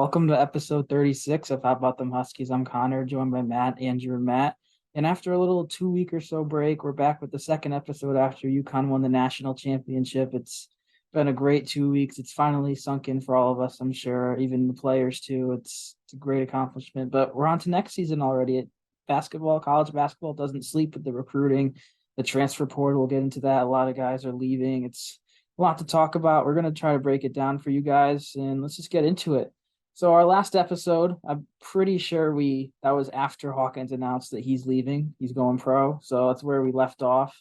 Welcome to episode 36 of How About Them Huskies. I'm Connor, joined by Matt, Andrew, and Matt. And after a little 2 week or so break, we're back with the second episode after UConn won the national championship. It's been a great 2 weeks. It's finally sunk in for all of us, I'm sure, even the players too. It's a great accomplishment. But we're on to next season already. Basketball, college basketball doesn't sleep with the recruiting, the transfer portal. We'll get into that. A lot of guys are leaving. It's a lot to talk about. We're going to try to break it down for you guys, and let's just get into it. So our last episode, I'm pretty sure that was after Hawkins announced that he's leaving. He's going pro. So that's where we left off.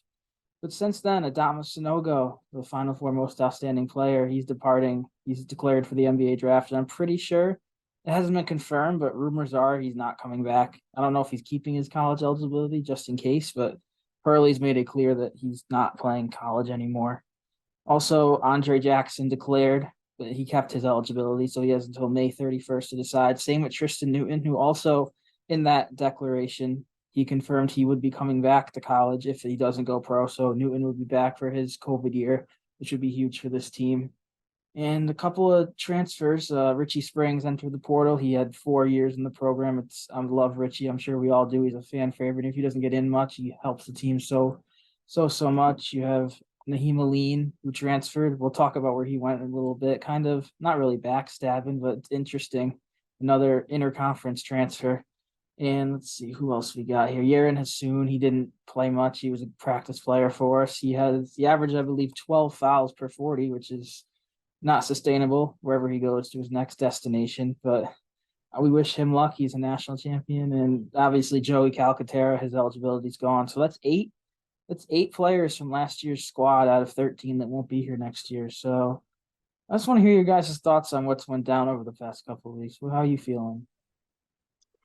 But since then, Adama Sanogo, the Final Four most outstanding player, he's departing. He's declared for the NBA draft. And I'm pretty sure it hasn't been confirmed, but rumors are he's not coming back. I don't know if he's keeping his college eligibility just in case, but Hurley's made it clear that he's not playing college anymore. Also, Andre Jackson declared that he kept his eligibility, so he has until May 31st to decide. Same with Tristan Newton, who also in that declaration, he confirmed he would be coming back to college if he doesn't go pro. So Newton would be back for his COVID year, which would be huge for this team. And a couple of transfers. Richie Springs entered the portal. He had 4 years in the program. I love Richie. I'm sure we all do. He's a fan favorite. If he doesn't get in much, he helps the team so much. You have Naheem Aline, who transferred. We'll talk about where he went in a little bit. Kind of not really backstabbing, but it's interesting. Another interconference transfer. And let's see who else we got here. Yaron Hassoun, he didn't play much. He was a practice player for us. He has the average, I believe, 12 fouls per 40, which is not sustainable wherever he goes to his next destination. But we wish him luck. He's a national champion. And obviously Joey Calcaterra, his eligibility's gone. So that's eight. That's eight players from last year's squad out of 13 that won't be here next year. So I just want to hear your guys' thoughts on what's went down over the past couple of weeks. Well, how are you feeling?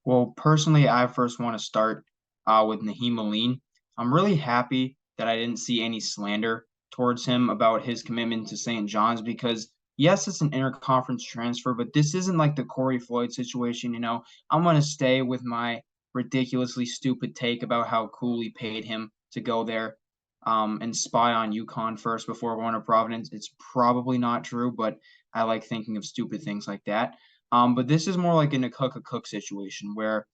Well, personally, I first want to start with Naheem Aline. I'm really happy that I didn't see any slander towards him about his commitment to St. John's because, yes, it's an interconference transfer, but this isn't like the Corey Floyd situation. I'm going to stay with my ridiculously stupid take about how Cooley paid him to go there and spy on UConn first before going to Providence. It's probably not true, but I like thinking of stupid things like that. But this is more like in a Cook situation where,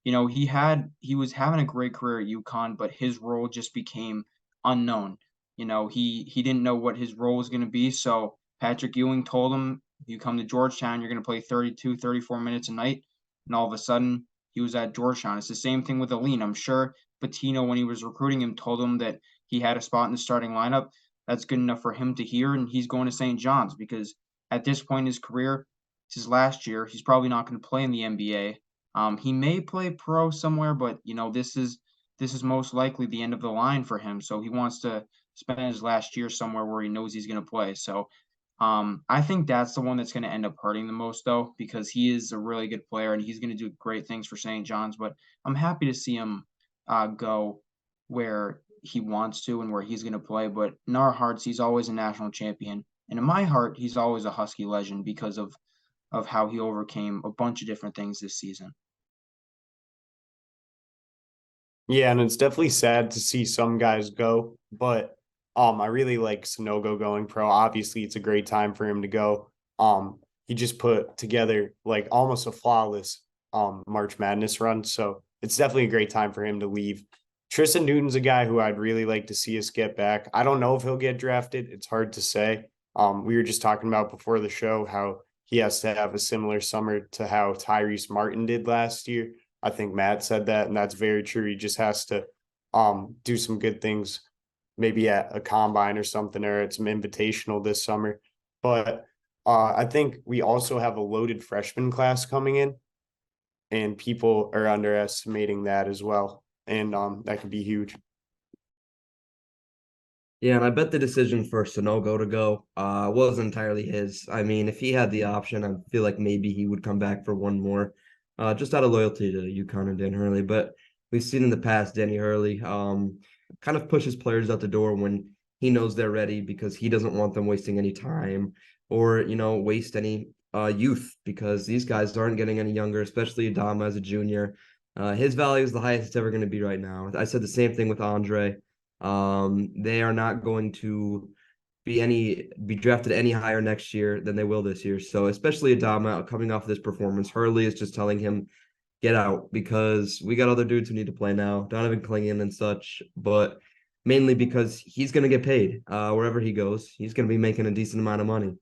he was having a great career at UConn, but his role just became unknown. He didn't know what his role was going to be. So Patrick Ewing told him, you come to Georgetown, you're going to play 32, 34 minutes a night. And all of a sudden, he was at Georgetown. It's the same thing with Aline. I'm sure Patino, when he was recruiting him, told him that he had a spot in the starting lineup. That's good enough for him to hear, and he's going to St. John's because at this point in his career, it's his last year. He's probably not going to play in the NBA. He may play pro somewhere, but this is most likely the end of the line for him. So he wants to spend his last year somewhere where he knows he's going to play. So I think that's the one that's going to end up hurting the most, though, because he is a really good player and he's going to do great things for St. John's. But I'm happy to see him go where he wants to and where he's going to play. But in our hearts, he's always a national champion. And in my heart, he's always a Husky legend because of how he overcame a bunch of different things this season. Yeah, and it's definitely sad to see some guys go, but I really like Sonogo going pro. Obviously, it's a great time for him to go. He just put together like almost a flawless March Madness run, so it's definitely a great time for him to leave. Tristan Newton's a guy who I'd really like to see us get back. I don't know if he'll get drafted. It's hard to say. We were just talking about before the show how he has to have a similar summer to how Tyrese Martin did last year. I think Matt said that, and that's very true. He just has to do some good things, maybe at a combine or something, or at some invitational this summer. But I think we also have a loaded freshman class coming in, and people are underestimating that as well. And that could be huge. Yeah, and I bet the decision for Sonogo to go wasn't entirely his. I mean, if he had the option, I feel like maybe he would come back for one more, just out of loyalty to UConn and Dan Hurley. But we've seen in the past Danny Hurley kind of pushes players out the door when he knows they're ready because he doesn't want them wasting any time or, waste any youth because these guys aren't getting any younger, especially Adama as a junior. His value is the highest it's ever going to be right now. I said the same thing with Andre. They are not going to be drafted any higher next year than they will this year. So especially Adama coming off of this performance, Hurley is just telling him get out because we got other dudes who need to play now, Donovan Clingan and such, but mainly because he's going to get paid wherever he goes. He's going to be making a decent amount of money.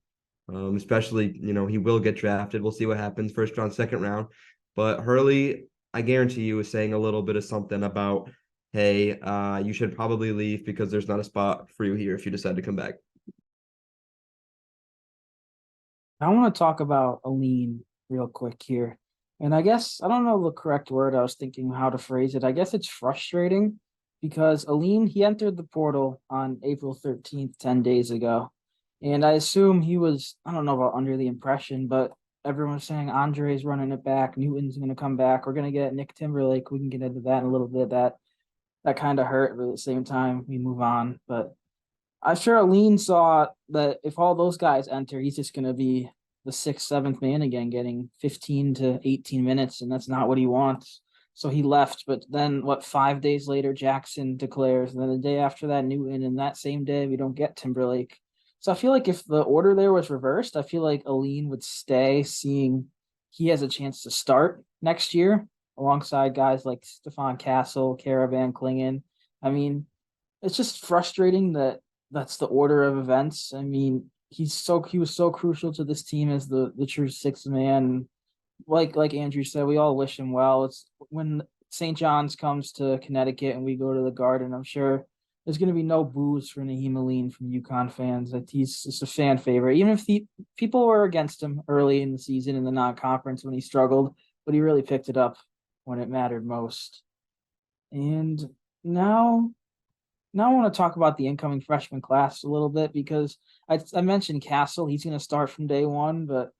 Especially, he will get drafted. We'll see what happens first round, second round. But Hurley, I guarantee you, is saying a little bit of something about, hey, you should probably leave because there's not a spot for you here if you decide to come back. I want to talk about Aline real quick here. And I guess I don't know the correct word. I was thinking how to phrase it. I guess it's frustrating because Aline, he entered the portal on April 13th, 10 days ago. And I assume he was, I don't know about under the impression, but everyone was saying Andre's running it back, Newton's gonna come back, we're gonna get Nick Timberlake. We can get into that in a little bit. That kind of hurt, but at the same time, we move on. But I'm sure Aline saw that if all those guys enter, he's just going to be the sixth, seventh man again, getting 15 to 18 minutes, and that's not what he wants. So he left. But then, 5 days later, Jackson declares, and then the day after that, Newton, and that same day, we don't get Timberlake. So I feel like if the order there was reversed, I feel like Aline would stay, seeing he has a chance to start next year alongside guys like Stefan Castle, Caravan, Klingon. I mean, it's just frustrating that that's the order of events. I mean, he was so crucial to this team as the true sixth man. Like Andrew said, we all wish him well. It's when St. John's comes to Connecticut and we go to the Garden, I'm sure there's going to be no boos for Naheem Aline from UConn fans. That he's just a fan favorite, even if people were against him early in the season in the non-conference when he struggled, but he really picked it up when it mattered most. And now I want to talk about the incoming freshman class a little bit because I mentioned Castle. He's going to start from day one, but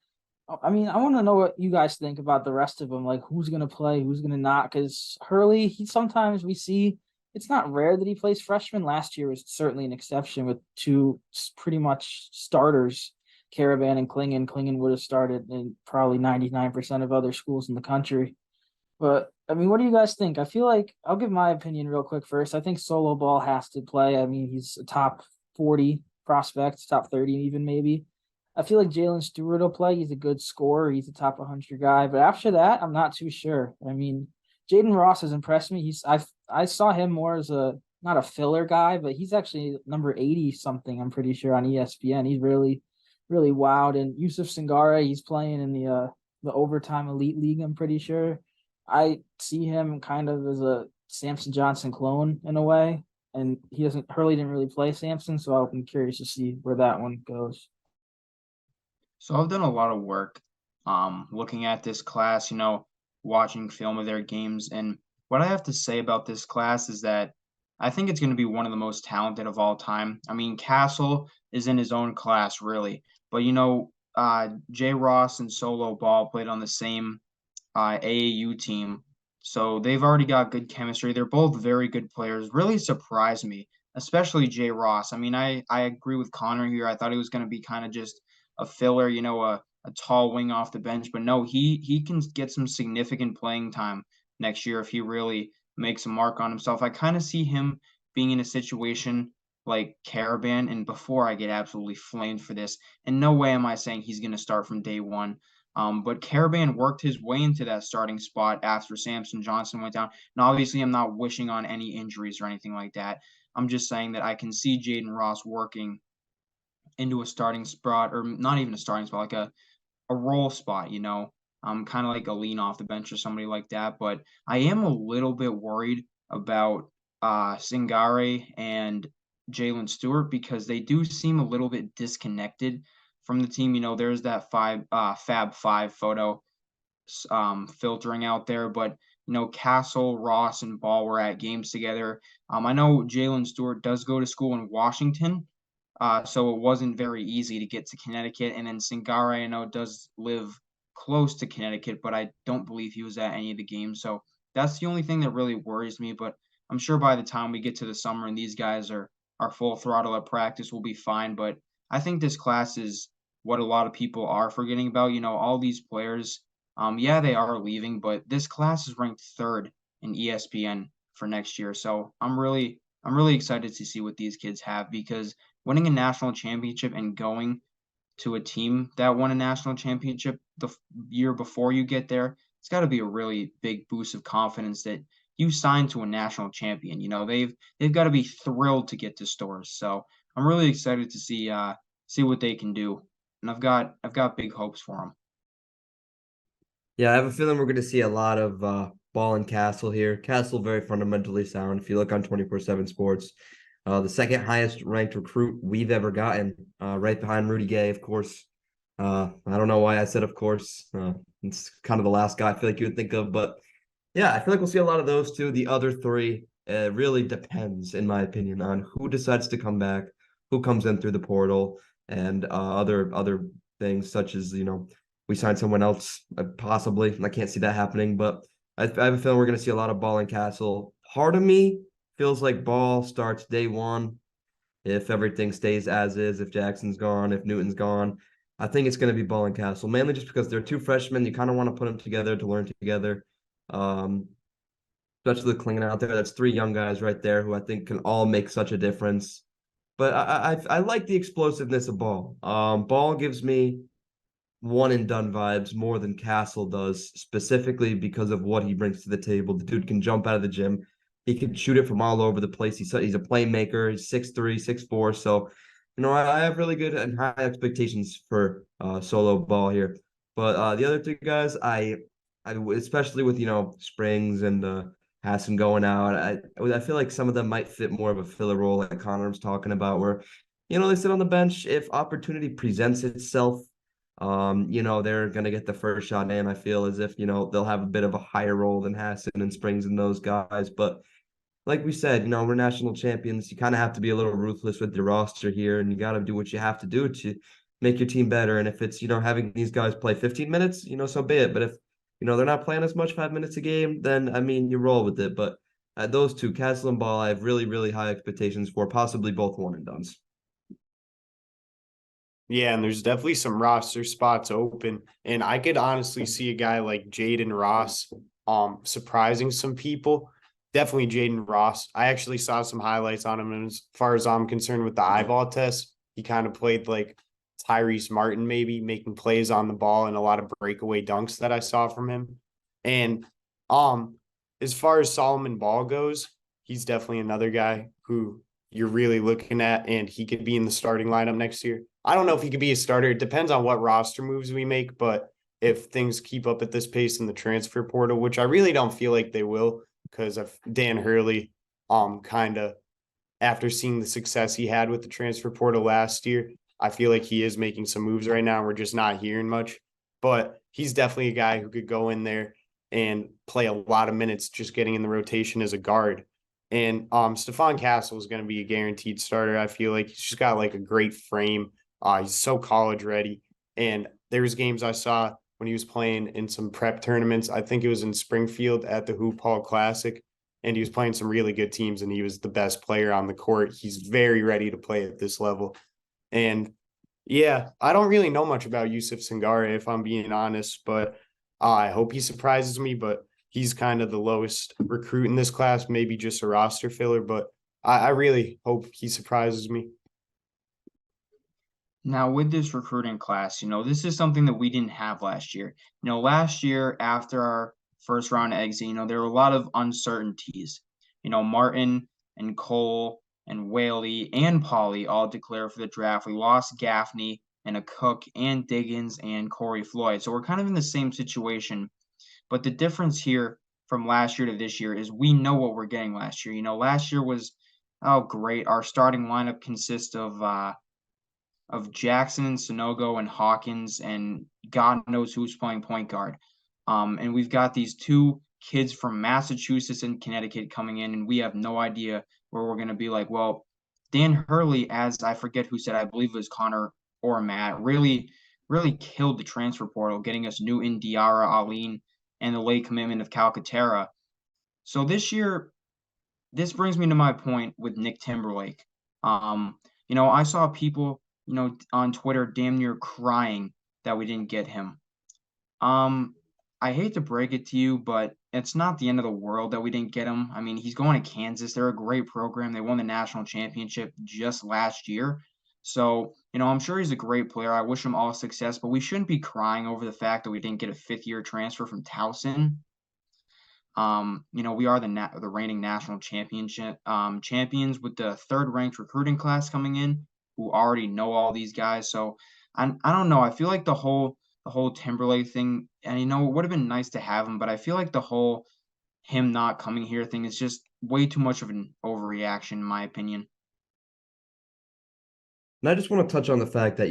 I mean, I want to know what you guys think about the rest of them, like who's going to play, who's going to not. Because Hurley, sometimes we see it's not rare that he plays freshman. Last year was certainly an exception with two pretty much starters, Caravan and Klingon. Klingon would have started in probably 99% of other schools in the country. But I mean, what do you guys think? I feel like I'll give my opinion real quick first. I think Solo Ball has to play. I mean, he's a top 40 prospect, top 30 even maybe. I feel like Jalen Stewart will play. He's a good scorer. He's a top 100 guy. But after that, I'm not too sure. I mean, Jaden Ross has impressed me. I saw him more as a not a filler guy, but he's actually number 80 something. I'm pretty sure on ESPN. He's really, really wowed. And Yusuf Singare, he's playing in the overtime elite league. I'm pretty sure. I see him kind of as a Samson Johnson clone in a way, and Hurley didn't really play Samson, so I'm curious to see where that one goes. So I've done a lot of work looking at this class, watching film of their games. And what I have to say about this class is that I think it's going to be one of the most talented of all time. I mean, Castle is in his own class, really. But, Jay Ross and Solo Ball played on the same AAU team. So they've already got good chemistry. They're both very good players. Really surprised me, especially Jay Ross. I mean, I agree with Connor here. I thought he was going to be kind of just a filler, a tall wing off the bench. But no, he can get some significant playing time next year if he really makes a mark on himself. I kind of see him being in a situation like Caravan. And before I get absolutely flamed for this, in no way am I saying he's going to start from day one. But Caravan worked his way into that starting spot after Samson Johnson went down. And obviously, I'm not wishing on any injuries or anything like that. I'm just saying that I can see Jaden Ross working into a starting spot, or not even a starting spot, like a role spot, kind of like a lean off the bench or somebody like that. But I am a little bit worried about Singare and Jalen Stewart because they do seem a little bit disconnected from the team. There's that Fab Five photo filtering out there, but Castle, Ross, and Ball were at games together. I know Jalen Stewart does go to school in Washington, so it wasn't very easy to get to Connecticut. And then Singare, I know, does live close to Connecticut, but I don't believe he was at any of the games. So that's the only thing that really worries me. But I'm sure by the time we get to the summer and these guys are full throttle at practice, we'll be fine. But I think this class is what a lot of people are forgetting about. All these players, yeah, they are leaving, but this class is ranked third in ESPN for next year. So I'm really I'm really excited to see what these kids have because winning a national championship and going to a team that won a national championship the year before you get there, it's got to be a really big boost of confidence that you signed to a national champion. They've got to be thrilled to get to Stores. So I'm really excited to see what they can do, and I've got big hopes for them. Yeah, I have a feeling we're going to see a lot of Ball and Castle here. Castle very fundamentally sound. If you look on 24/7 Sports, the second highest ranked recruit we've ever gotten, right behind Rudy Gay, of course. I don't know why I said of course. It's kind of the last guy I feel like you would think of, but yeah, I feel like we'll see a lot of those two. The other three really depends, in my opinion, on who decides to come back, who comes in through the portal, and other things such as we sign someone else possibly. I can't see that happening, but I have a feeling we're going to see a lot of Ball and Castle. Part of me feels like Ball starts day one if everything stays as is. If Jackson's gone, if Newton's gone. I think it's going to be Ball and Castle, mainly just because they're two freshmen. You kind of want to put them together to learn together. Um, Especially clinging out there. That's three young guys right there who I think can all make such a difference. But I like the explosiveness of Ball. Ball gives me one and done vibes more than Castle does, specifically because of what he brings to the table. The dude can jump out of the gym. He can shoot it from all over the place. He's a playmaker. He's 6'3", 6'4". So, I have really good and high expectations for solo Ball here. But the other two guys, I especially with Springs and Hassan going out, I feel like some of them might fit more of a filler role, like Connor was talking about, where they sit on the bench if opportunity presents itself. They're gonna get the first shot in. I feel as if they'll have a bit of a higher role than Hassan and Springs and those guys. But like we said, we're national champions. You kind of have to be a little ruthless with your roster here, and you got to do what you have to do to make your team better. And if it's having these guys play 15 minutes, so be it. But if they're not playing as much 5 minutes a game, then I mean you roll with it. But those two, Castle and Ball, I have really really high expectations for, possibly both one and dones. Yeah, and there's definitely some roster spots open. And I could honestly see a guy like Jaden Ross surprising some people. Definitely Jaden Ross. I actually saw some highlights on him, and as far as I'm concerned with the eyeball test, he kind of played like Tyrese Martin, maybe making plays on the ball and a lot of breakaway dunks that I saw from him. And as far as Solomon Ball goes, he's definitely another guy who you're really looking at, and he could be in the starting lineup next year. I don't know if he could be a starter. It depends on what roster moves we make, but if things keep up at this pace in the transfer portal, which I really don't feel like they will, because of Dan Hurley, kind of after seeing the success he had with the transfer portal last year, I feel like he is making some moves right now. We're just not hearing much, but he's definitely a guy who could go in there and play a lot of minutes just getting in the rotation as a guard. And Stephon Castle is going to be a guaranteed starter. I feel like he's just got like a great frame. He's so college ready. And there was games I saw when he was playing in some prep tournaments. I think it was in Springfield at the Hoop Hall Classic. And he was playing some really good teams, and he was the best player on the court. He's very ready to play at this level. And yeah, I don't really know much about Yusuf Sangare, if I'm being honest, but I hope he surprises me. But he's kind of the lowest recruit in this class, maybe just a roster filler, but I really hope he surprises me. Now, with this recruiting class, this is something that we didn't have last year. Last year after our first round exit, there were a lot of uncertainties. Martin and Cole and Whaley and Pauly all declared for the draft. We lost Gaffney and a Cook and Diggins and Corey Floyd. So we're kind of in the same situation. But the difference here from last year to this year is we know what we're getting last year. Last year was, oh, great. Our starting lineup consists of Jackson and Sonogo and Hawkins, and God knows who's playing point guard. And we've got these two kids from Massachusetts and Connecticut coming in, and we have no idea where we're going to be like. Well, Dan Hurley, as I forget who said, I believe it was Connor or Matt, really, really killed the transfer portal, getting us Newton, Diarra, Aline, and the late commitment of Calcaterra. So this year, this brings me to my point with Nick Timberlake. I saw people on Twitter damn near crying that we didn't get him. I hate to break it to you, but it's not the end of the world that we didn't get him. I mean, he's going to Kansas. They're a great program. They won the national championship just last year. So, I'm sure he's a great player. I wish him all success, but we shouldn't be crying over the fact that we didn't get a fifth-year transfer from Towson. We are the reigning national championship champions with the third-ranked recruiting class coming in, who already know all these guys. So I don't know. I feel like the whole Timberlake thing, and it would have been nice to have him, but I feel like the whole him not coming here thing is just way too much of an overreaction, in my opinion. And I just want to touch on the fact that,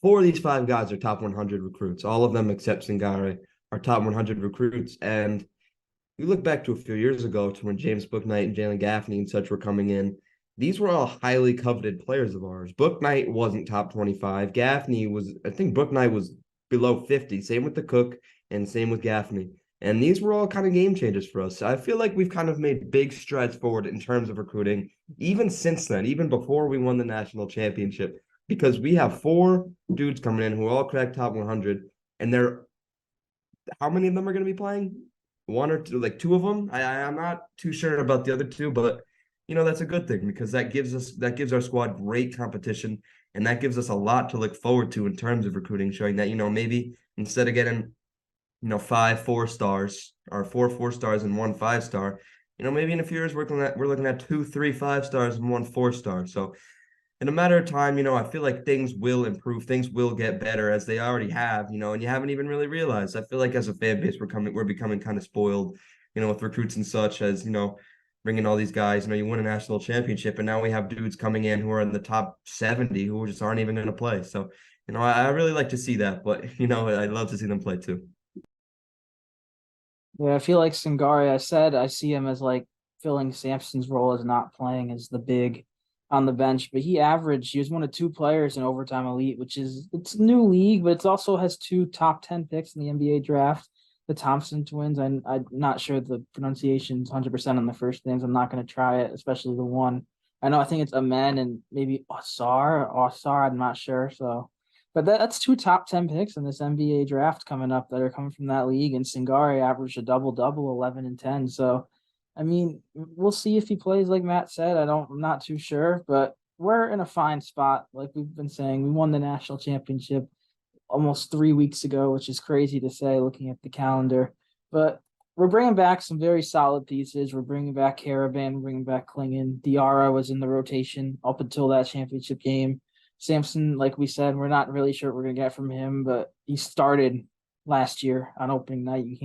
4 of these 5 guys are top 100 recruits. All of them except Singare are top 100 recruits. And you look back to a few years ago to when James Bouknight and Jalen Gaffney and such were coming in. These were all highly coveted players of ours. Bouknight wasn't top 25. Gaffney was, I think Bouknight was below 50. Same with the Cook and same with Gaffney. And these were all kind of game changers for us. I feel like we've kind of made big strides forward in terms of recruiting, even since then, even before we won the national championship, because we have 4 dudes coming in who all cracked top 100. And they're, how many of them are going to be playing? 1 or 2, like 2 of them. I'm not too sure about the other 2, but that's a good thing because that gives our squad great competition, and that gives us a lot to look forward to in terms of recruiting, showing that maybe instead of getting 5 4-stars or 4 4-stars and 1 5-star, maybe in a few years we're looking at 2 3 5-stars and 1 4-star. So in a matter of time, I feel like things will improve, things will get better as they already have, and you haven't even really realized. I feel like as a fan base, we're becoming kind of spoiled, with recruits and such as, bringing all these guys, you win a national championship and now we have dudes coming in who are in the top 70 who just aren't even going to play. So, I really like to see that, but, I'd love to see them play too. Yeah, I feel like Singari, I said I see him as like filling Sampson's role as not playing as the big on the bench, but he was one of 2 players in overtime elite, which it's a new league, but it also has 2 top 10 picks in the NBA draft. The Thompson twins. I'm not sure the pronunciation's 100% on the first names. I'm not going to try it, especially the one. I think it's Amen and maybe Osar. I'm not sure. So but that's 2 top 10 picks in this NBA draft coming up that are coming from that league. And Singari averaged a double, 11 and 10. So, I mean, we'll see if he plays like Matt said. I'm not too sure, but we're in a fine spot. Like we've been saying, we won the national championship almost 3 weeks ago, which is crazy to say looking at the calendar. But we're bringing back some very solid pieces. We're bringing back Caravan, we're bringing back Klingon. Diarra was in the rotation up until that championship game. Sampson, like we said, we're not really sure what we're gonna get from him, but he started last year on opening night. You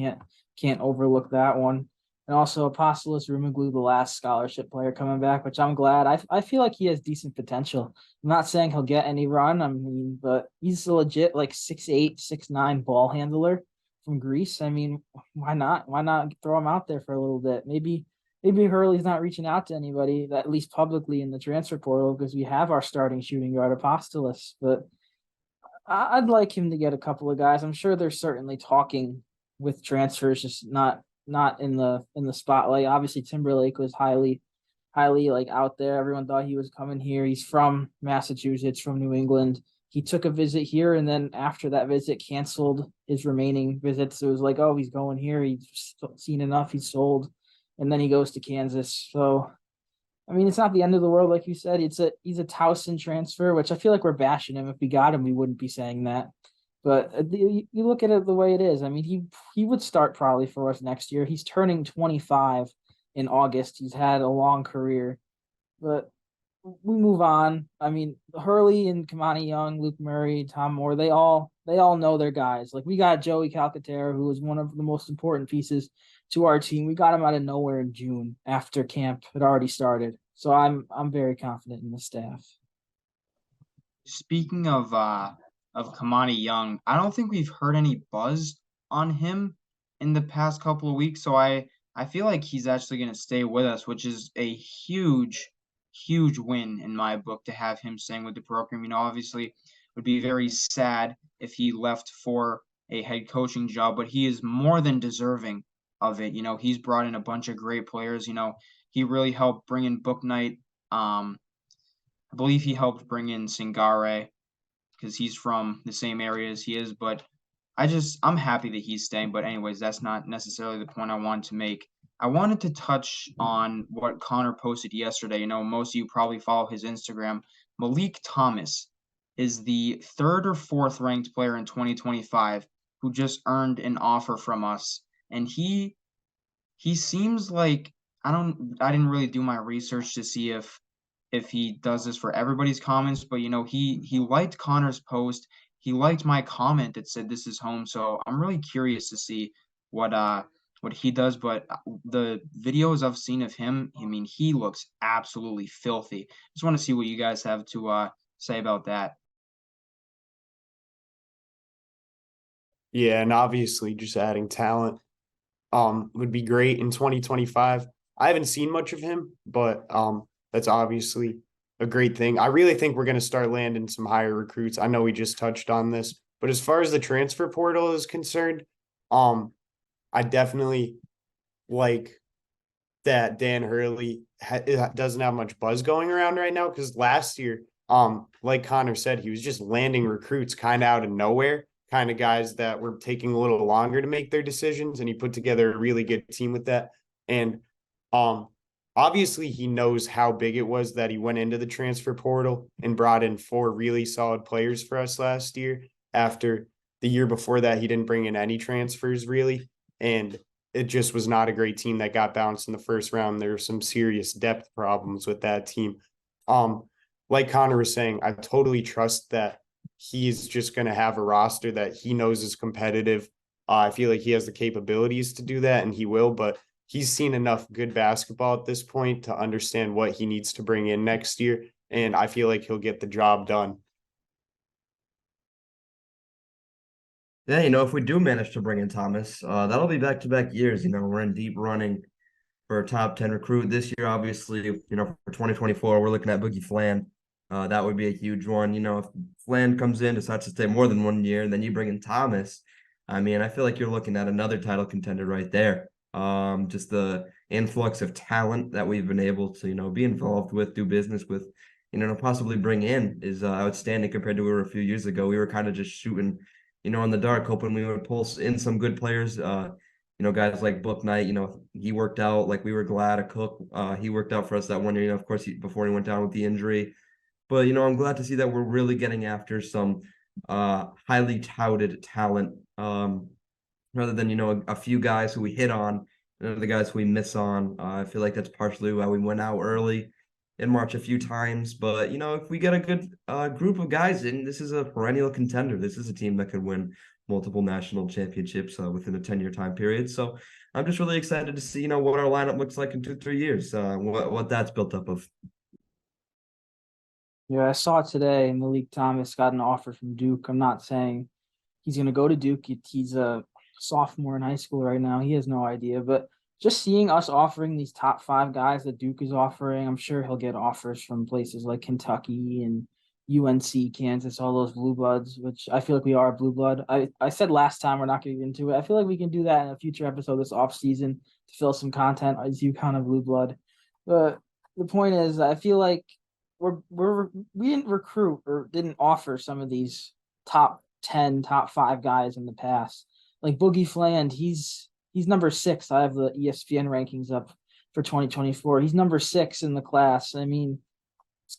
can't overlook that one. And also Apostolos Rumaglu, the last scholarship player coming back, which I'm glad. I feel like he has decent potential. I'm not saying he'll get any run, I mean, but he's a legit like 6'8", 6'9" ball handler from Greece. I mean, why not? Why not throw him out there for a little bit? Maybe Hurley's not reaching out to anybody, at least publicly in the transfer portal, because we have our starting shooting guard Apostolos. But I'd like him to get a couple of guys. I'm sure they're certainly talking with transfers, just not in the spotlight. Obviously, Timberlake was highly like out there. Everyone thought he was coming here. He's from Massachusetts, from New England. He took a visit here, and then after that visit, canceled his remaining visits. It was like, oh, he's going here. He's seen enough. He's sold, and then he goes to Kansas. So I mean, it's not the end of the world, like you said. He's a Towson transfer, which I feel like we're bashing him. If we got him, we wouldn't be saying that. But you look at it the way it is. I mean, he would start probably for us next year. He's turning 25 in August. He's had a long career, but we move on. I mean, Hurley and Kamani Young, Luke Murray, Tom Moore, they all know their guys. Like we got Joey Calcaterra, who was one of the most important pieces to our team. We got him out of nowhere in June after camp had already started. So I'm very confident in the staff. Speaking of Kamani Young, I don't think we've heard any buzz on him in the past couple of weeks. So I feel like he's actually going to stay with us, which is a huge win in my book to have him staying with the program. Obviously, it would be very sad if he left for a head coaching job, but he is more than deserving of it. He's brought in a bunch of great players. He really helped bring in Bouknight. I believe he helped bring in Singare because he's from the same area as he is. But I'm happy that he's staying, but anyways, that's not necessarily the point I wanted to make. I wanted to touch on what Connor posted yesterday. Most of you probably follow his Instagram. Malik Thomas is the third or fourth ranked player in 2025 who just earned an offer from us. And he seems like I didn't really do my research to see if he does this for everybody's comments, but he liked Connor's post. He liked my comment that said this is home. So I'm really curious to see what he does. But the videos I've seen of him, I mean, he looks absolutely filthy. Just want to see what you guys have to say about that. Yeah, and obviously just adding talent would be great in 2025. I haven't seen much of him, but that's obviously a great thing. I really think we're going to start landing some higher recruits. I know we just touched on this, but as far as the transfer portal is concerned, I definitely like that Dan Hurley doesn't have much buzz going around right now, because last year, like Connor said, he was just landing recruits kind of out of nowhere, kind of guys that were taking a little longer to make their decisions, and he put together a really good team with that. And um, obviously, he knows how big it was that he went into the transfer portal and brought in 4 really solid players for us last year. After the year before that, he didn't bring in any transfers really, and it just was not a great team that got bounced in the first round. There were some serious depth problems with that team. Um, like Connor was saying, I totally trust that he's just going to have a roster that he knows is competitive. I feel like he has the capabilities to do that, and he will, but he's seen enough good basketball at this point to understand what he needs to bring in next year. And I feel like he'll get the job done. Yeah, if we do manage to bring in Thomas, that'll be back-to-back years. We're in deep running for a top 10 recruit this year. Obviously, for 2024, we're looking at Boogie Flan. That would be a huge one. If Flan comes in, decides to stay more than 1 year, and then you bring in Thomas, I mean, I feel like you're looking at another title contender right there. Just the influx of talent that we've been able to, be involved with, do business with, possibly bring in is outstanding compared to where we were a few years ago. We were kind of just shooting, in the dark, hoping we would pull in some good players. Guys like Book Knight, he worked out. Like, we were glad to Cook. He worked out for us that 1 year, of course, before he went down with the injury. But, I'm glad to see that we're really getting after some highly touted talent, rather than, a few guys who we hit on and the guys who we miss on. I feel like that's partially why we went out early in March a few times. But, if we get a good group of guys in, this is a perennial contender. This is a team that could win multiple national championships within a 10-year time period. So I'm just really excited to see, what our lineup looks like in 2-3 years, what that's built up of. Yeah, I saw it today. Malik Thomas got an offer from Duke. I'm not saying he's going to go to Duke. He's a sophomore in high school right now. He has no idea. But just seeing us offering these top 5 guys that Duke is offering, I'm sure he'll get offers from places like Kentucky and UNC, Kansas, all those blue bloods, which I feel like we are a blue blood. I said last time we're not going to get into it. I feel like we can do that in a future episode this off season to fill some content as UConn of blue blood. But the point is, I feel like we didn't recruit or didn't offer some of these top 10, top 5 guys in the past. Like Boogie Fland, he's number 6. I have the ESPN rankings up for 2024. He's number 6 in the class. I mean,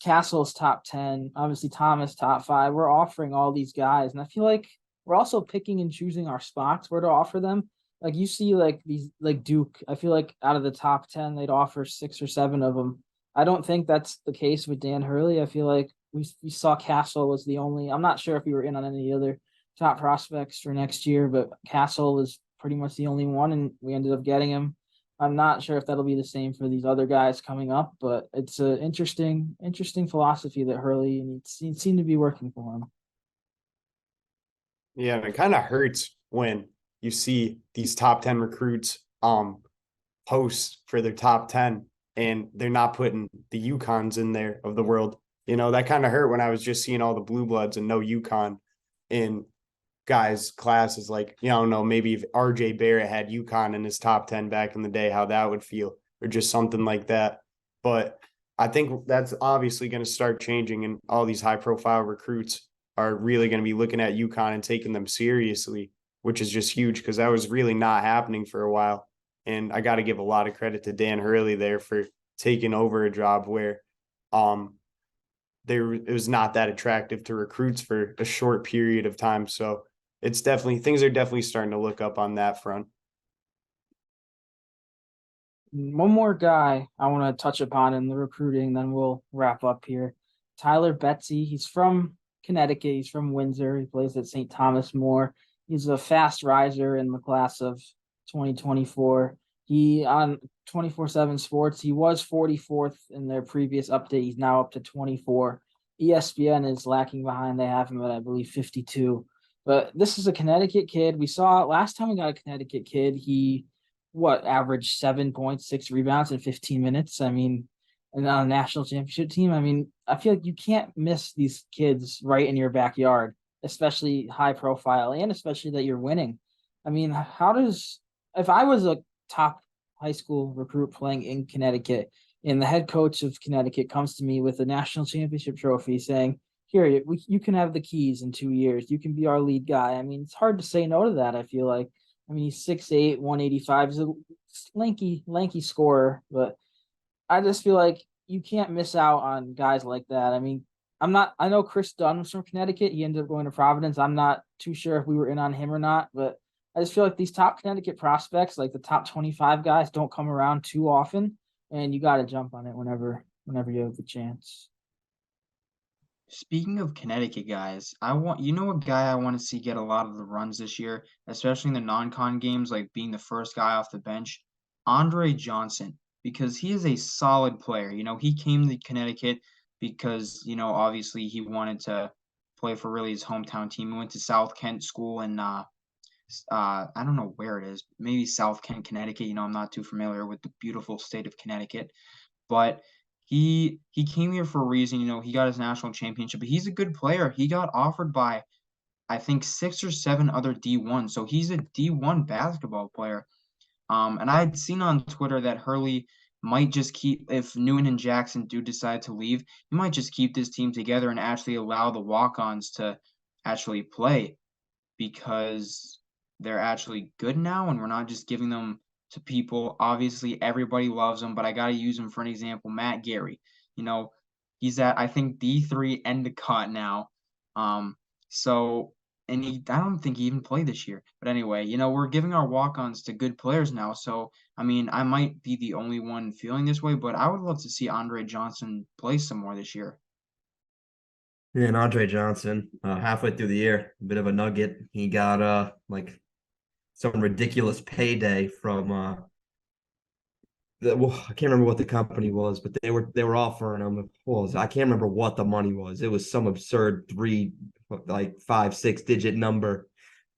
Castle's top 10, obviously Thomas top 5. We're offering all these guys, and I feel like we're also picking and choosing our spots where to offer them. Like, you see, like these, like Duke, I feel like out of the top 10, they'd offer 6 or 7 of them. I don't think that's the case with Dan Hurley. I feel like we saw Castle was the only. I'm not sure if we were in on any other top prospects for next year, but Castle was pretty much the only one, and we ended up getting him. I'm not sure if that'll be the same for these other guys coming up, but it's an interesting philosophy that Hurley, and it seemed to be working for him. Yeah, and it kind of hurts when you see these top 10 recruits post for their top 10 and they're not putting the UConns in there of the world. That kind of hurt when I was just seeing all the blue bloods and no UConn in guys' classes. Like, I don't know, maybe if RJ Barrett had UConn in his top 10 back in the day, how that would feel, or just something like that. But I think that's obviously going to start changing, and all these high profile recruits are really going to be looking at UConn and taking them seriously. which is just huge because that was really not happening for a while. And I got to give a lot of credit to Dan Hurley there for taking over a job where there it was not that attractive to recruits for a short period of time. So it's definitely things are definitely starting to look up on that front. One more guy I want to touch upon in the recruiting, then we'll wrap up here. Tyler Betsy. He's from Connecticut. He's from Windsor. He plays at St. Thomas More. He's a fast riser in the class of 2024. He on 24/7 Sports, he was 44th in their previous update. He's now up to 24. ESPN is lacking behind. They have him at, I believe, 52. But this is a Connecticut kid. We saw last time we got a Connecticut kid, he averaged 7 points, 6 rebounds in 15 minutes. I mean, and on a national championship team, I mean, I feel like you can't miss these kids right in your backyard, especially high profile and especially that you're winning. I mean, if I was a top high school recruit playing in Connecticut and the head coach of Connecticut comes to me with a national championship trophy saying, here, you can have the keys in 2 years. You can be our lead guy. I mean, it's hard to say no to that, I feel like. I mean, he's 6'8", 185. He's a lanky scorer, but I just feel like you can't miss out on guys like that. I mean, I know Chris Dunn was from Connecticut. He ended up going to Providence. I'm not too sure if we were in on him or not, but I just feel like these top Connecticut prospects, like the top 25 guys, don't come around too often, and you got to jump on it whenever you have the chance. Speaking of Connecticut guys, a guy I want to see get a lot of the runs this year, especially in the non-con games, like being the first guy off the bench, Andre Johnson, because he is a solid player. He came to Connecticut because, obviously he wanted to play for really his hometown team. He went to South Kent School in I don't know where it is, maybe South Kent, Connecticut. I'm not too familiar with the beautiful state of Connecticut, but he came here for a reason. He got his national championship, but he's a good player. He got offered by, I think, 6 or 7 other D1, so he's a D1 basketball player. And I had seen on Twitter that Hurley might just keep, if Newton and Jackson do decide to leave, he might just keep this team together and actually allow the walk-ons to actually play, because they're actually good now and we're not just giving them to people. Obviously, everybody loves him, but I got to use him for an example. Matt Gary, he's at, I think, D3 Endicott now. So, and I don't think he even played this year. But anyway, we're giving our walk-ons to good players now. So, I mean, I might be the only one feeling this way, but I would love to see Andre Johnson play some more this year. Yeah, and Andre Johnson, halfway through the year, a bit of a nugget. He got like some ridiculous payday from I can't remember what the company was, but they were offering him. I can't remember what the money was. It was some absurd 5, 6 digit number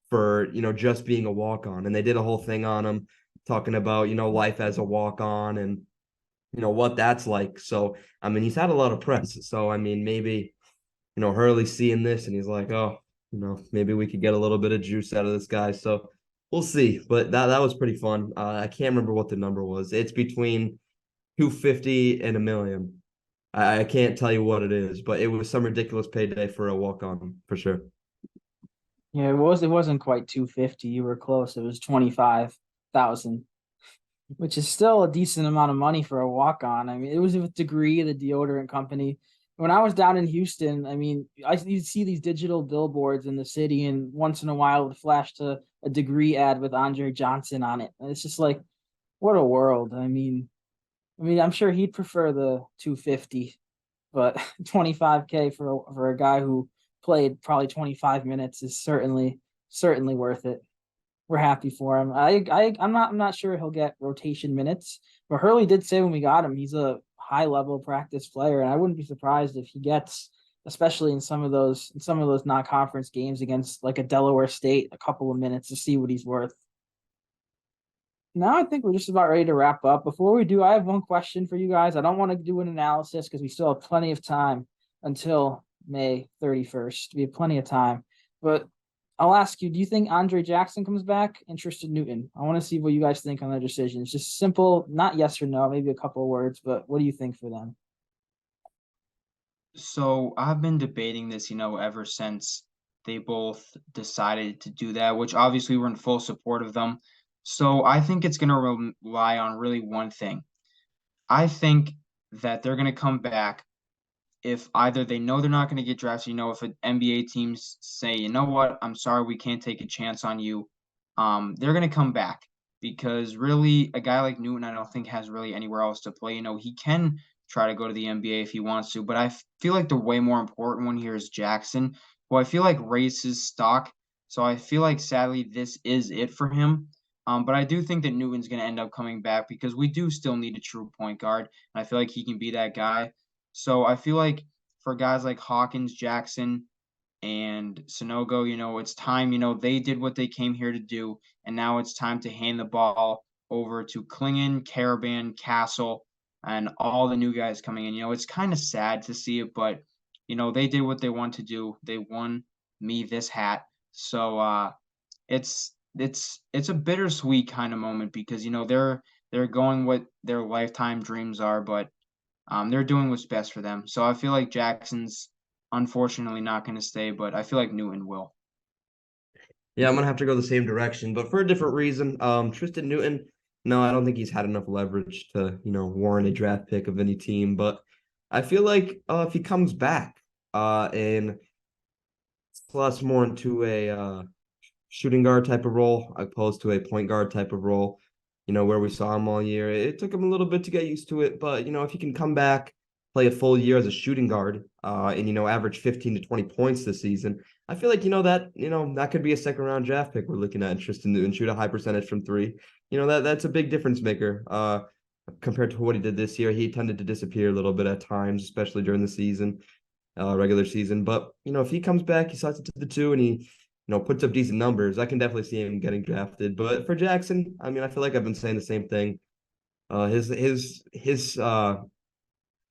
for just being a walk on, and they did a whole thing on him talking about life as a walk on and what that's like. So I mean, he's had a lot of press. So I mean, maybe Hurley's seeing this and he's like, oh, maybe we could get a little bit of juice out of this guy. So we'll see. But that was pretty fun. I can't remember what the number was. It's between 250 and $1 million. I can't tell you what it is, but it was some ridiculous payday for a walk on for sure. Yeah, it wasn't quite 250. You were close. It was 25,000, which is still a decent amount of money for a walk on. I mean, it was with Degree, the deodorant company. When I was down in Houston, I mean, you'd see these digital billboards in the city, and once in a while it would flash to a Degree ad with Andre Johnson on it. And it's just like, what a world. I mean, I'm sure he'd prefer the 250, but 25K for a guy who played probably 25 minutes is certainly worth it. We're happy for him. I'm not sure he'll get rotation minutes, but Hurley did say when we got him, he's a high level practice player, and I wouldn't be surprised if he gets, especially in some of those non-conference games against like a Delaware State, a couple of minutes to see what he's worth. Now I think we're just about ready to wrap up. Before we do, I have one question for you guys. I don't want to do an analysis because we still have plenty of time until May 31st. We have plenty of time, but I'll ask you, do you think Andre Jackson comes back? Interested Newton. I want to see what you guys think on their decision. It's just simple, not yes or no, maybe a couple of words, but what do you think for them? So I've been debating this, ever since they both decided to do that, which obviously we're in full support of them. So I think it's going to rely on really one thing. I think that they're going to come back if either they know they're not going to get drafted, if an NBA teams say, you know what, I'm sorry, we can't take a chance on you, they're going to come back because really a guy like Newton, I don't think has really anywhere else to play. He can try to go to the NBA if he wants to, but I feel like the way more important one here is Jackson, who I feel like raised his stock. So I feel like sadly this is it for him. But I do think that Newton's going to end up coming back because we do still need a true point guard. And I feel like he can be that guy. So I feel like for guys like Hawkins, Jackson, and Sonogo, it's time, they did what they came here to do, and now it's time to hand the ball over to Klingon, Caravan, Castle, and all the new guys coming in. It's kind of sad to see it, but they did what they want to do. They won me this hat. So it's a bittersweet kind of moment because they're going what their lifetime dreams are, but they're doing what's best for them. So I feel like Jackson's unfortunately not going to stay, but I feel like Newton will. Yeah, I'm gonna have to go the same direction, but for a different reason. Tristan Newton, no, I don't think he's had enough leverage to, warrant a draft pick of any team. But I feel like if he comes back and plus more into a shooting guard type of role, opposed to a point guard type of role, where we saw him all year. It took him a little bit to get used to it, but if he can come back, play a full year as a shooting guard, and average 15 to 20 points this season, I feel like that could be a second round draft pick we're looking at. Tristan Newton shoot a high percentage from three. That's a big difference maker. Compared to what he did this year, he tended to disappear a little bit at times, especially during the season, regular season. But if he comes back, he slides it to the two, and he puts up decent numbers, I can definitely see him getting drafted. But for Jackson, I mean, I feel like I've been saying the same thing.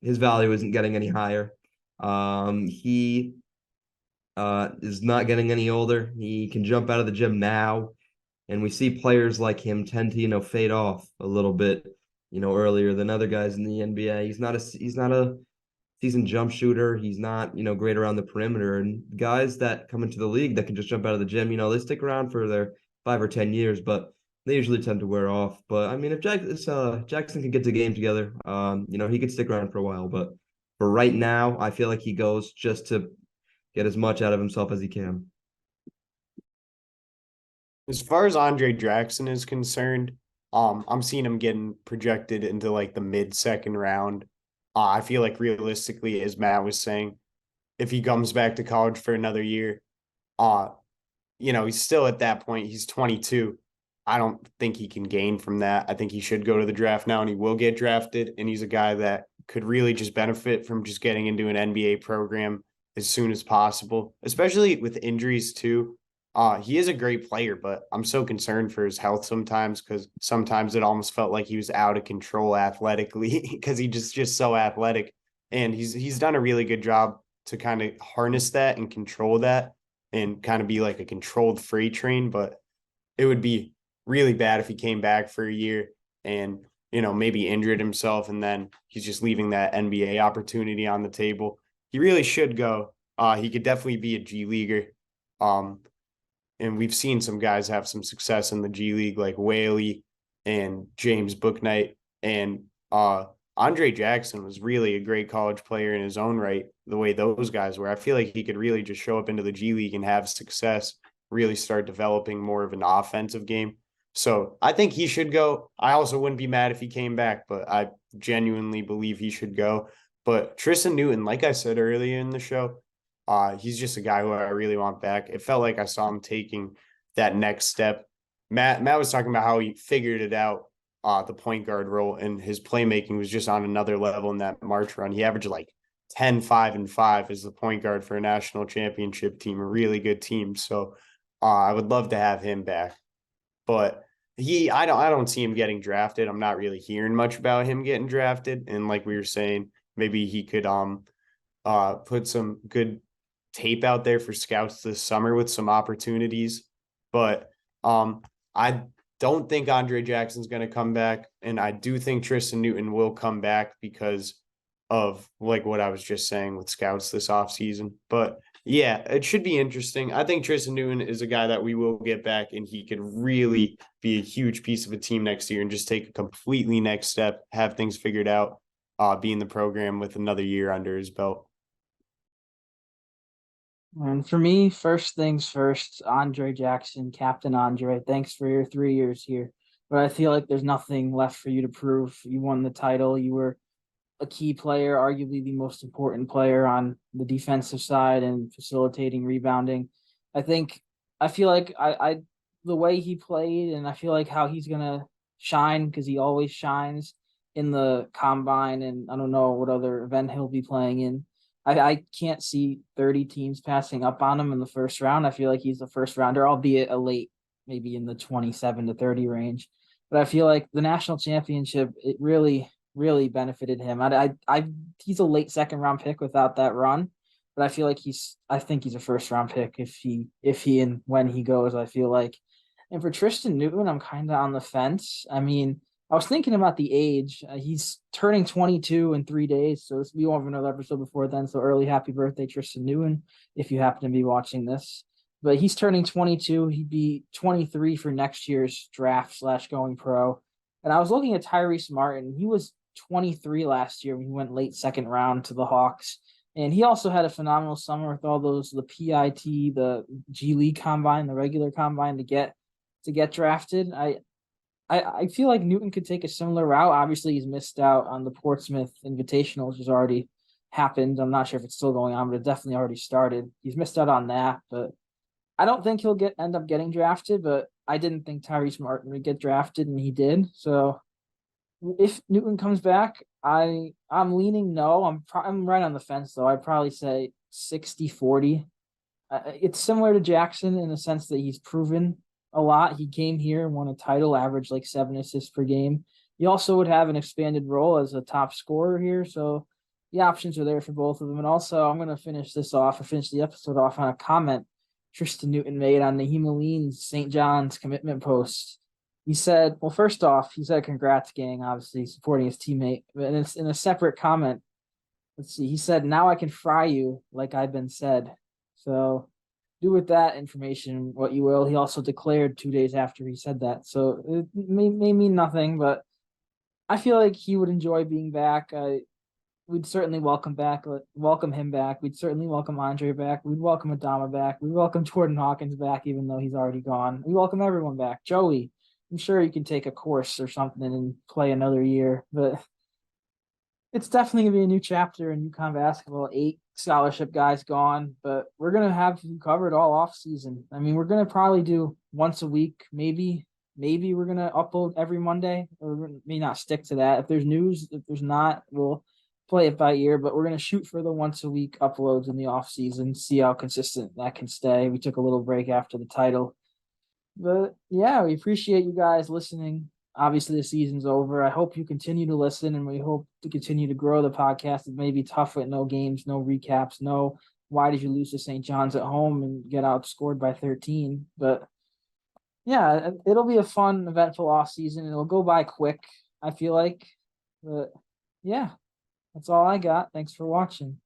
His value isn't getting any higher. He is not getting any older. He can jump out of the gym now, and we see players like him tend to fade off a little bit earlier than other guys in the NBA. He's not a seasoned jump shooter. He's not, great around the perimeter. And guys that come into the league that can just jump out of the gym, they stick around for their 5 or 10 years, but they usually tend to wear off. But I mean, if Jackson can get the game together, he could stick around for a while. But for right now, I feel like he goes just to get as much out of himself as he can. As far as Andre Jackson is concerned, I'm seeing him getting projected into like the mid-second round. I feel like realistically, as Matt was saying, if he comes back to college for another year, he's still at that point. He's 22. I don't think he can gain from that. I think he should go to the draft now, and he will get drafted. And he's a guy that could really just benefit from just getting into an NBA program as soon as possible, especially with injuries too. He is a great player, but I'm so concerned for his health sometimes because sometimes it almost felt like he was out of control athletically because he just so athletic. And he's done a really good job to kind of harness that and control that and kind of be like a controlled freight train. But it would be really bad if he came back for a year and, maybe injured himself and then he's just leaving that NBA opportunity on the table. He really should go. He could definitely be a G leaguer. And we've seen some guys have some success in the G League, like Whaley and James Bouknight. And Andre Jackson was really a great college player in his own right, the way those guys were. I feel like he could really just show up into the G League and have success, really start developing more of an offensive game. So I think he should go. I also wouldn't be mad if he came back, but I genuinely believe he should go. But Tristan Newton, like I said earlier in the show, he's just a guy who I really want back. It felt like I saw him taking that next step. Matt was talking about how he figured it out, the point guard role, and his playmaking was just on another level in that March run. He averaged like 10, 5, and 5 as the point guard for a national championship team, a really good team. So I would love to have him back. But I don't see him getting drafted. I'm not really hearing much about him getting drafted. And like we were saying, maybe he could put some good tape out there for scouts this summer with some opportunities. But I don't think Andre Jackson's going to come back. And I do think Tristan Newton will come back because of like what I was just saying with scouts this offseason. But Yeah, it should be interesting. I think Tristan Newton is a guy that we will get back, and he could really be a huge piece of a team next year and just take a completely next step, have things figured out, be in the program with another year under his belt. And for me, first things first, Andre Jackson, Captain Andre, thanks for your 3 years here. But I feel like there's nothing left for you to prove. You won the title. You were a key player, arguably the most important player on the defensive side and facilitating rebounding. I think I feel like I the way he played and I feel like how he's gonna shine because he always shines in the combine and I don't know what other event he'll be playing in. I can't see 30 teams passing up on him in the first round. I feel like he's the first rounder, albeit a late, maybe in the 27 to 30 range. But I feel like the national championship, it really benefited him. He's a late second round pick without that run, but I feel like I think he's a first round pick if he and when he goes. I feel like, and for Tristan Newton, I'm kind of on the fence. I mean, I was thinking about the age. He's turning 22 in 3 days, so we won't have another episode before then. So early happy birthday, Tristan Newton, if you happen to be watching this. But he's turning 22. He'd be 23 for next year's draft / going pro. And I was looking at Tyrese Martin. He was 23 last year when he went late second round to the Hawks. And he also had a phenomenal summer with all those the PIT, the G League combine, the regular combine to get drafted. I feel like Newton could take a similar route. Obviously, he's missed out on the Portsmouth Invitational, which has already happened. I'm not sure if it's still going on, but it definitely already started. He's missed out on that, but I don't think he'll end up getting drafted. But I didn't think Tyrese Martin would get drafted, and he did. So if Newton comes back, I'm leaning no. I'm right on the fence though. I'd probably say 60-40. It's similar to Jackson in the sense that he's proven a lot. He came here and won a title, averaged like 7 assists per game. He also would have an expanded role as a top scorer here, so the options are there for both of them. And also, I'm going to finish the episode off on a comment Tristan Newton made on the Himoline's St. John's commitment post. He said, well, first off, he said, congrats, gang, obviously supporting his teammate. But it's in a separate comment. Let's see. He said, now I can fry you like I've been said. So do with that information what you will. He also declared 2 days after he said that. So it may mean nothing, but I feel like he would enjoy being back. We'd certainly welcome him back. We'd certainly welcome Andre back. We'd welcome Adama back. We'd welcome Jordan Hawkins back, even though he's already gone. We welcome everyone back. Joey, I'm sure you can take a course or something and play another year, but it's definitely gonna be a new chapter in UConn basketball. 8 scholarship guys gone, but we're gonna have you covered all off season. I mean, we're gonna probably do once a week, maybe. Maybe we're gonna upload every Monday, or we may not stick to that. If there's news, if there's not, we'll play it by ear. But we're gonna shoot for the once a week uploads in the off season. See how consistent that can stay. We took a little break after the title, but yeah, we appreciate you guys listening. Obviously, the season's over. I hope you continue to listen, and we hope to continue to grow the podcast. It may be tough with no games, no recaps, no why did you lose to St. John's at home and get outscored by 13. But yeah, it'll be a fun, eventful off season. It'll go by quick, I feel like. But yeah, that's all I got. Thanks for watching.